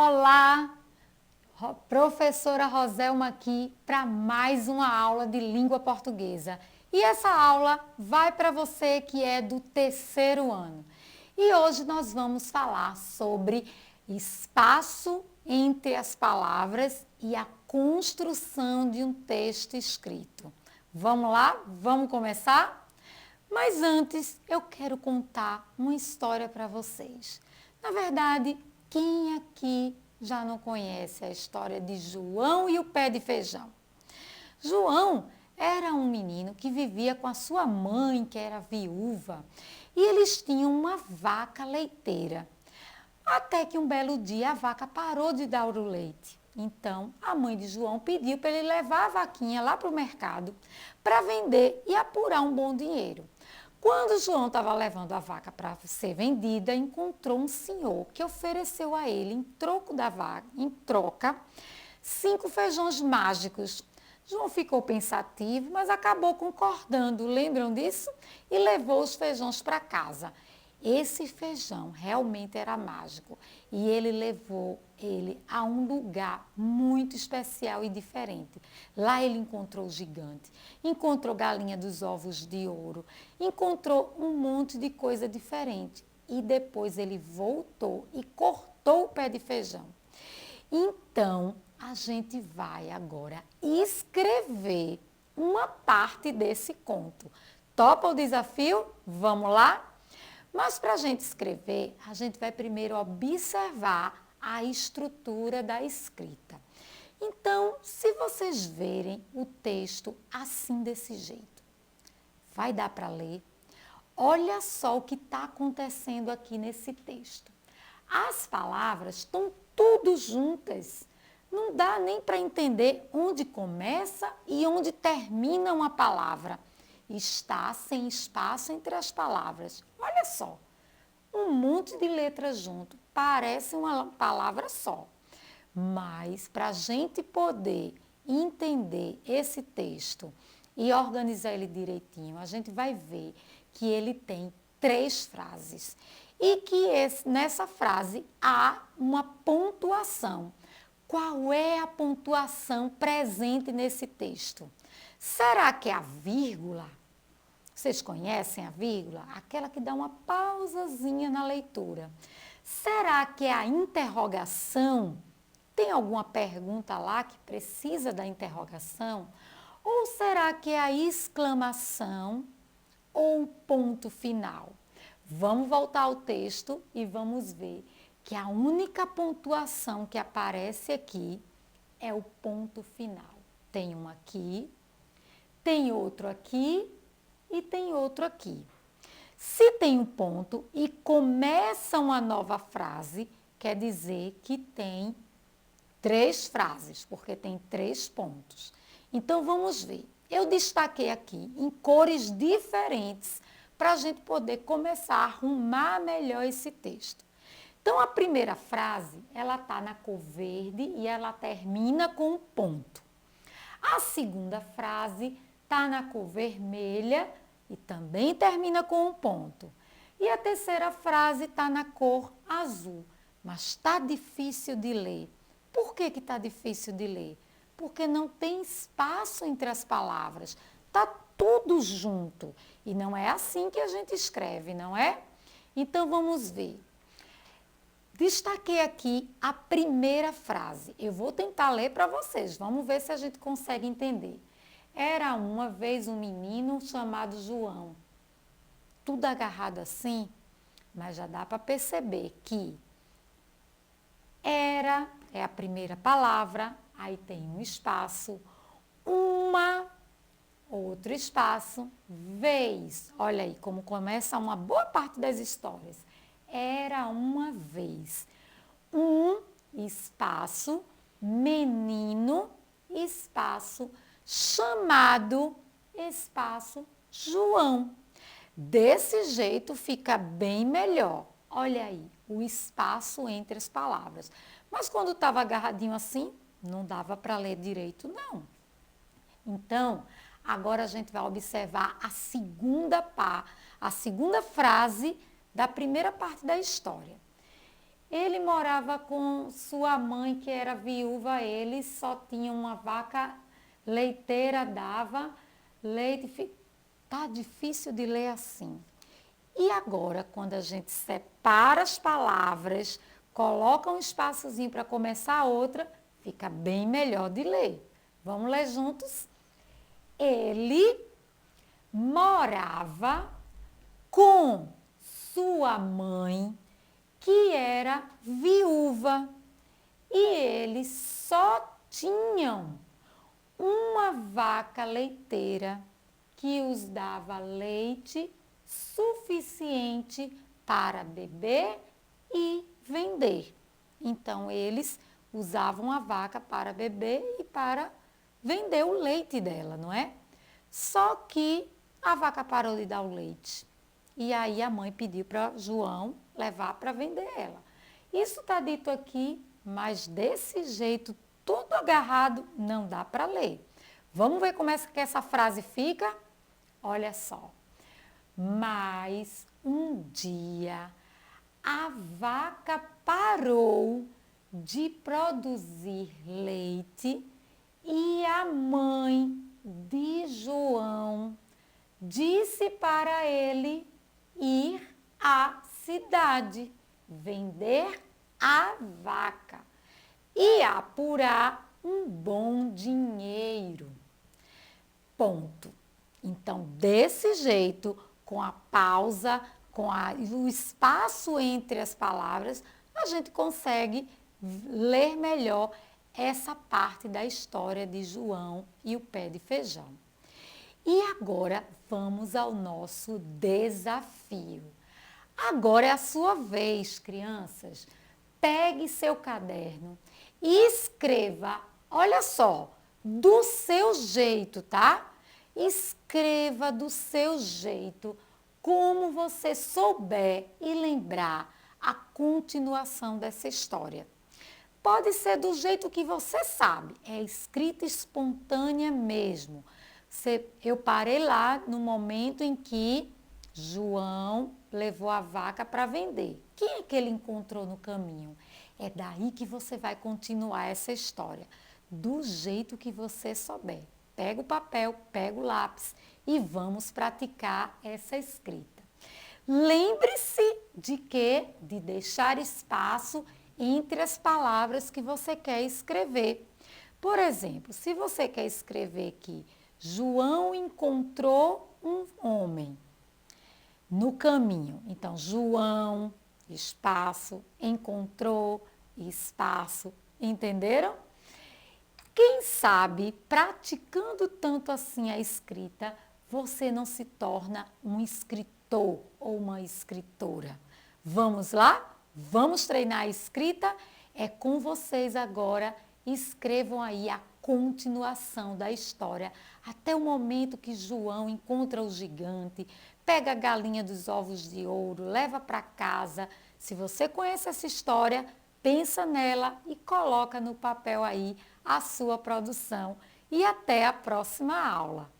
Olá, professora Roselma aqui para mais uma aula de língua portuguesa. E essa aula vai para você que é do terceiro ano. E hoje nós vamos falar sobre espaço entre as palavras e a construção de um texto escrito. Vamos lá? Vamos começar? Mas antes eu quero contar uma história para vocês. Na verdade, quem aqui já não conhece a história de João e o pé de feijão? João era um menino que vivia com a sua mãe, que era viúva, e eles tinham uma vaca leiteira. Até que um belo dia a vaca parou de dar o leite. Então a mãe de João pediu para ele levar a vaquinha lá para o mercado para vender e apurar um bom dinheiro. Quando João estava levando a vaca para ser vendida, encontrou um senhor que ofereceu a ele, em troco da vaca, em troca, 5 feijões mágicos. João ficou pensativo, mas acabou concordando, lembram disso? E levou os feijões para casa. Esse feijão realmente era mágico e ele levou ele a um lugar muito especial e diferente. Lá ele encontrou o gigante, encontrou galinha dos ovos de ouro, encontrou um monte de coisa diferente. E depois ele voltou e cortou o pé de feijão. Então, a gente vai agora escrever uma parte desse conto. Topa o desafio? Vamos lá? Mas para a gente escrever, a gente vai primeiro observar a estrutura da escrita. Então, se vocês verem o texto assim desse jeito, vai dar para ler? Olha só o que está acontecendo aqui nesse texto. As palavras estão tudo juntas. Não dá nem para entender onde começa e onde termina uma palavra. Está sem espaço entre as palavras. Olha só, um monte de letras junto, parece uma palavra só. Mas para a gente poder entender esse texto e organizar ele direitinho, a gente vai ver que ele tem 3 frases e que nessa frase há uma pontuação. Qual é a pontuação presente nesse texto? Será que é a vírgula? Vocês conhecem a vírgula? Aquela que dá uma pausazinha na leitura. Será que é a interrogação? Tem alguma pergunta lá que precisa da interrogação? Ou será que é a exclamação ou o ponto final? Vamos voltar ao texto e vamos ver que a única pontuação que aparece aqui é o ponto final. Tem um aqui, tem outro aqui e tem outro aqui. Se tem um ponto e começa uma nova frase, quer dizer que tem 3 frases, porque tem 3 pontos. Então, vamos ver. Eu destaquei aqui em cores diferentes para a gente poder começar a arrumar melhor esse texto. Então, a primeira frase, ela está na cor verde e ela termina com um ponto. A segunda frase está na cor vermelha e também termina com um ponto. E a terceira frase está na cor azul, mas está difícil de ler. Por que está difícil de ler? Porque não tem espaço entre as palavras, está tudo junto. E não é assim que a gente escreve, não é? Então, vamos ver. Destaquei aqui a primeira frase. Eu vou tentar ler para vocês, vamos ver se a gente consegue entender. Era uma vez um menino chamado João. Tudo agarrado assim, mas já dá para perceber que era é a primeira palavra, aí tem um espaço, uma, outro espaço, vez. Olha aí como começa uma boa parte das histórias. Era uma vez um espaço, menino, espaço, chamado, espaço, João. Desse jeito fica bem melhor. Olha aí, o espaço entre as palavras. Mas quando estava agarradinho assim, não dava para ler direito, não. Então, agora a gente vai observar a segunda frase da primeira parte da história. Ele morava com sua mãe, que era viúva, ele só tinha uma vaca leiteira, dava leite. Tá difícil de ler assim. E agora, quando a gente separa as palavras, coloca um espaçozinho para começar outra, fica bem melhor de ler. Vamos ler juntos? Ele morava com sua mãe, que era viúva, e eles só tinham uma vaca leiteira que os dava leite suficiente para beber e vender. Então, eles usavam a vaca para beber e para vender o leite dela, não é? Só que a vaca parou de dar o leite. E aí a mãe pediu para João levar para vender ela. Isso está dito aqui, mas desse jeito, tudo agarrado, não dá para ler. Vamos ver como é que essa frase fica? Olha só. Mas um dia a vaca parou de produzir leite e a mãe de João disse para ele ir à cidade, vender a vaca e apurar um bom dinheiro. Ponto. Então, desse jeito, com a pausa, o espaço entre as palavras, a gente consegue ler melhor essa parte da história de João e o pé de feijão. E agora vamos ao nosso desafio. Agora é a sua vez, crianças. Pegue seu caderno e escreva, olha só, do seu jeito, tá? Escreva do seu jeito, como você souber e lembrar a continuação dessa história. Pode ser do jeito que você sabe, é escrita espontânea mesmo. Eu parei lá no momento em que João levou a vaca para vender. Quem é que ele encontrou no caminho? É daí que você vai continuar essa história, do jeito que você souber. Pega o papel, pega o lápis e vamos praticar essa escrita. Lembre-se de quê? De deixar espaço entre as palavras que você quer escrever. Por exemplo, se você quer escrever aqui, João encontrou um homem no caminho. Então, João, espaço, encontrou, espaço, entenderam? Quem sabe, praticando tanto assim a escrita, você não se torna um escritor ou uma escritora. Vamos lá? Vamos treinar a escrita? É com vocês agora. Escrevam aí a continuação da história, até o momento que João encontra o gigante, pega a galinha dos ovos de ouro, leva para casa. Se você conhece essa história, pensa nela e coloca no papel aí a sua produção. E até a próxima aula.